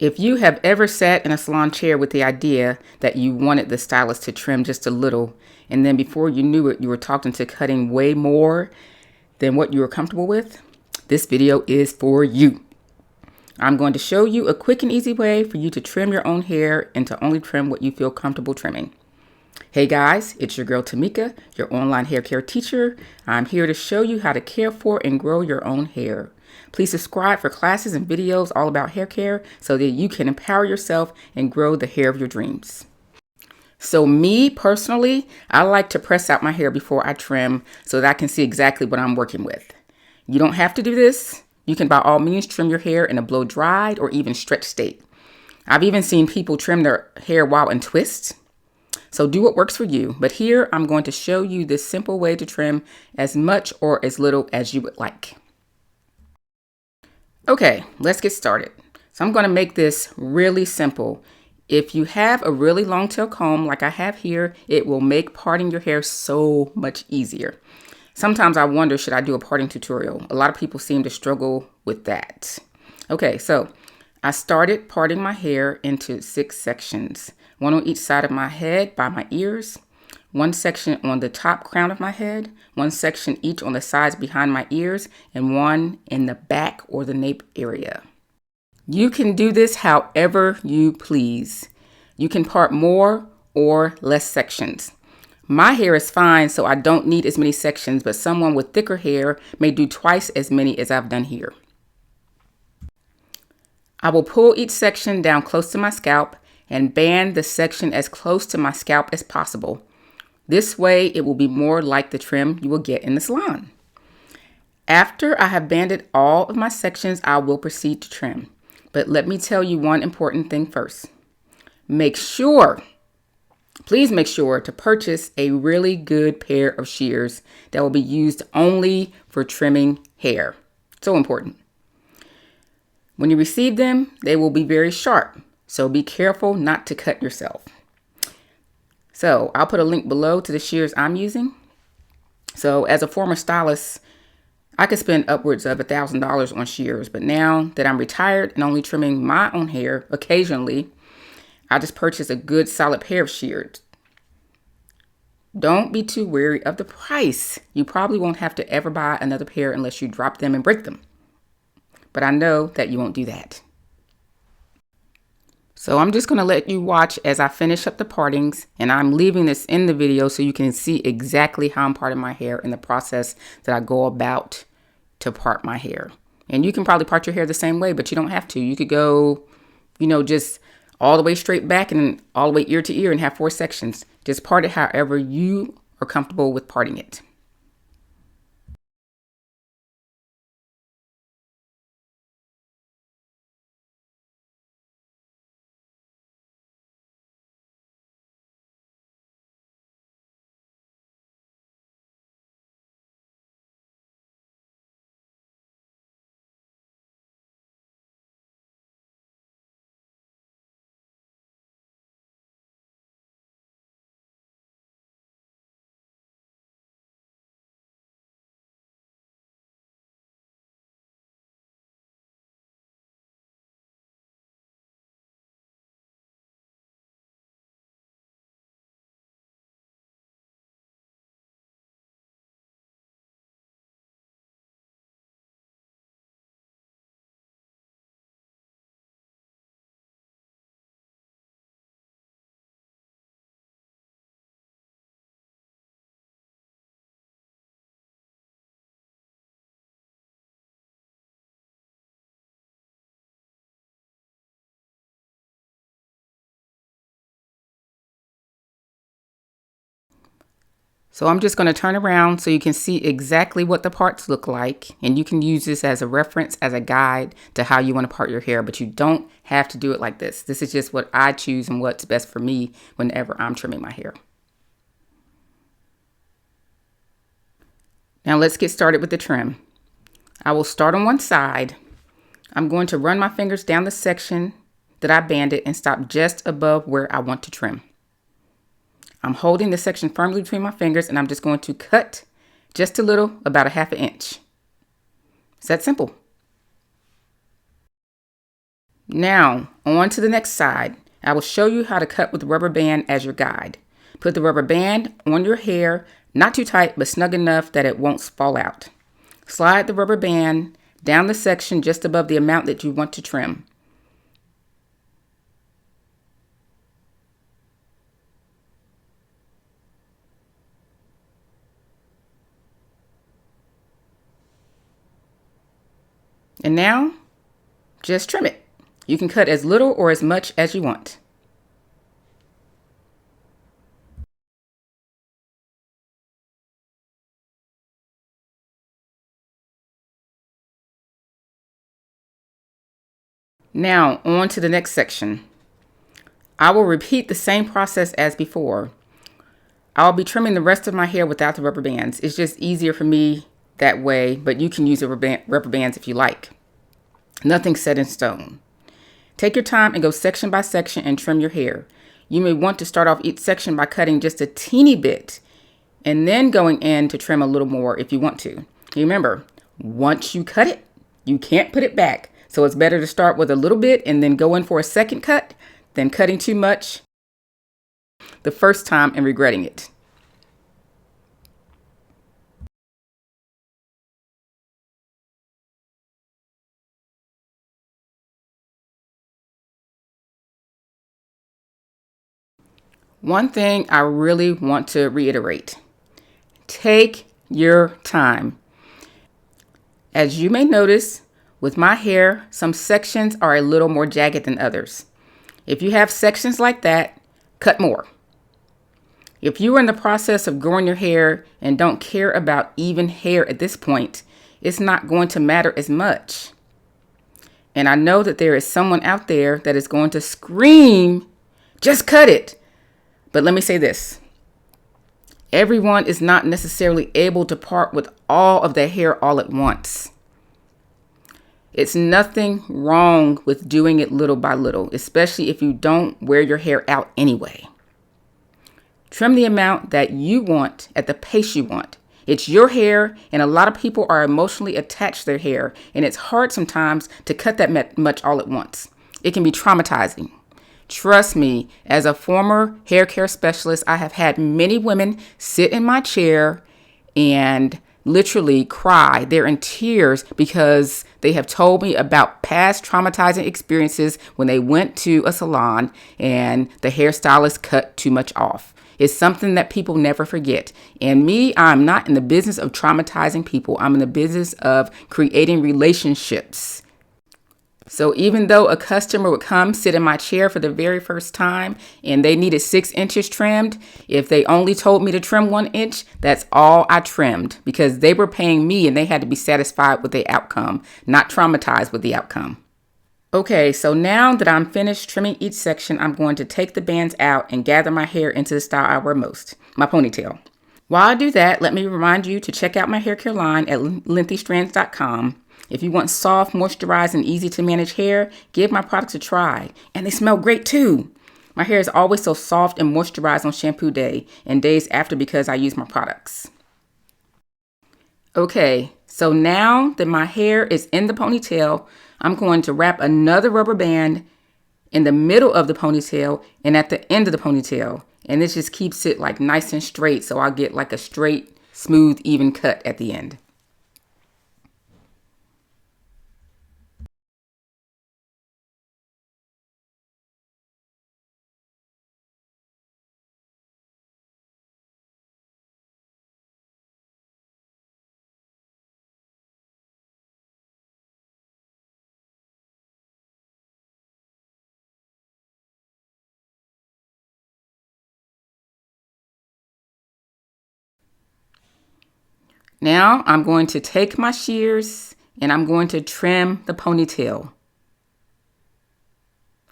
If you have ever sat in a salon chair with the idea that you wanted the stylist to trim just a little, and then before you knew it, you were talked into cutting way more than what you were comfortable with, this video is for you. I'm going to show you a quick and easy way for you to trim your own hair and to only trim what you feel comfortable trimming. Hey guys, it's your girl Tamika, your online hair care teacher. I'm here to show you how to care for and grow your own hair. Please subscribe for classes and videos all about hair care so that you can empower yourself and grow the hair of your dreams. So me personally, I like to press out my hair before I trim so that I can see exactly what I'm working with. You don't have to do this. You can by all means trim your hair in a blow dried or even stretch state. I've even seen people trim their hair while in twists. So do what works for you. But here I'm going to show you this simple way to trim as much or as little as you would like. Okay, let's get started. So I'm going to make this really simple. If you have a really long tail comb like I have here, it will make parting your hair so much easier. Sometimes I wonder, should I do a parting tutorial? A lot of people seem to struggle with that. Okay, so I started parting my hair into 6 sections. One on each side of my head by my ears, one section on the top crown of my head, one section each on the sides behind my ears, and one in the back or the nape area. You can do this however you please. You can part more or less sections. My hair is fine, so I don't need as many sections, but someone with thicker hair may do twice as many as I've done here. I will pull each section down close to my scalp and band the section as close to my scalp as possible. This way, it will be more like the trim you will get in the salon. After I have banded all of my sections, I will proceed to trim. But let me tell you one important thing first. Please make sure to purchase a really good pair of shears that will be used only for trimming hair. So important. When you receive them, they will be very sharp. So be careful not to cut yourself. So I'll put a link below to the shears I'm using. So as a former stylist, I could spend upwards of $1,000 on shears. But now that I'm retired and only trimming my own hair occasionally, I just purchased a good solid pair of shears. Don't be too wary of the price. You probably won't have to ever buy another pair unless you drop them and break them. But I know that you won't do that. So I'm just going to let you watch as I finish up the partings, and I'm leaving this in the video so you can see exactly how I'm parting my hair in the process that I go about to part my hair. And you can probably part your hair the same way, but you don't have to. You could go, just all the way straight back and all the way ear to ear and have 4 sections. Just part it however you are comfortable with parting it. So I'm just going to turn around so you can see exactly what the parts look like. And you can use this as a reference, as a guide to how you want to part your hair. But you don't have to do it like this. This is just what I choose and what's best for me whenever I'm trimming my hair. Now let's get started with the trim. I will start on one side. I'm going to run my fingers down the section that I banded and stop just above where I want to trim. I'm holding the section firmly between my fingers and I'm just going to cut just a little, about a ½ inch. It's that simple. Now, on to the next side. I will show you how to cut with the rubber band as your guide. Put the rubber band on your hair, not too tight, but snug enough that it won't fall out. Slide the rubber band down the section just above the amount that you want to trim. And now, just trim it. You can cut as little or as much as you want. Now, on to the next section. I will repeat the same process as before. I'll be trimming the rest of my hair without the rubber bands. It's just easier for me that way, but you can use the rubber bands if you like. Nothing's set in stone. Take your time and go section by section and trim your hair. You may want to start off each section by cutting just a teeny bit and then going in to trim a little more if you want to. Remember, once you cut it, you can't put it back. So it's better to start with a little bit and then go in for a second cut than cutting too much the first time and regretting it. One thing I really want to reiterate, take your time. As you may notice, with my hair, some sections are a little more jagged than others. If you have sections like that, cut more. If you are in the process of growing your hair and don't care about even hair at this point, it's not going to matter as much. And I know that there is someone out there that is going to scream, just cut it. But let me say this. Everyone is not necessarily able to part with all of their hair all at once. It's nothing wrong with doing it little by little, especially if you don't wear your hair out anyway. Trim the amount that you want at the pace you want. It's your hair, and a lot of people are emotionally attached to their hair, and it's hard sometimes to cut that much all at once. It can be traumatizing. Trust me, as a former hair care specialist, I have had many women sit in my chair and literally cry. They're in tears because they have told me about past traumatizing experiences when they went to a salon and the hairstylist cut too much off. It's something that people never forget. And me, I'm not in the business of traumatizing people. I'm in the business of creating relationships. So even though a customer would come sit in my chair for the very first time and they needed 6 inches trimmed, if they only told me to trim 1 inch, that's all I trimmed because they were paying me and they had to be satisfied with the outcome, not traumatized with the outcome. Okay, so now that I'm finished trimming each section, I'm going to take the bands out and gather my hair into the style I wear most, my ponytail. While I do that, let me remind you to check out my hair care line at lengthystrands.com. If you want soft, moisturized, and easy to manage hair, give my products a try. And they smell great too. My hair is always so soft and moisturized on shampoo day and days after because I use my products. Okay, so now that my hair is in the ponytail, I'm going to wrap another rubber band in the middle of the ponytail and at the end of the ponytail. And this just keeps it like nice and straight so I'll get like a straight, smooth, even cut at the end. Now I'm going to take my shears and I'm going to trim the ponytail.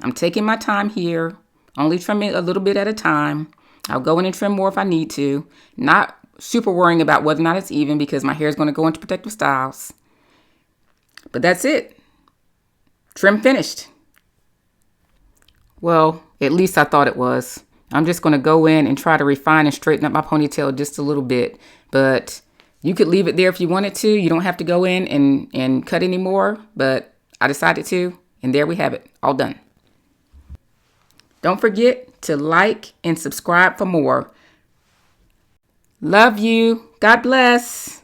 I'm taking my time here, only trimming a little bit at a time. I'll go in and trim more if I need to. Not super worrying about whether or not it's even because my hair is going to go into protective styles. But that's it. Trim finished. Well, at least I thought it was. I'm just going to go in and try to refine and straighten up my ponytail just a little bit. But you could leave it there if you wanted to. You don't have to go in and cut anymore, but I decided to. And there we have it, all done. Don't forget to like and subscribe for more. Love you. God bless.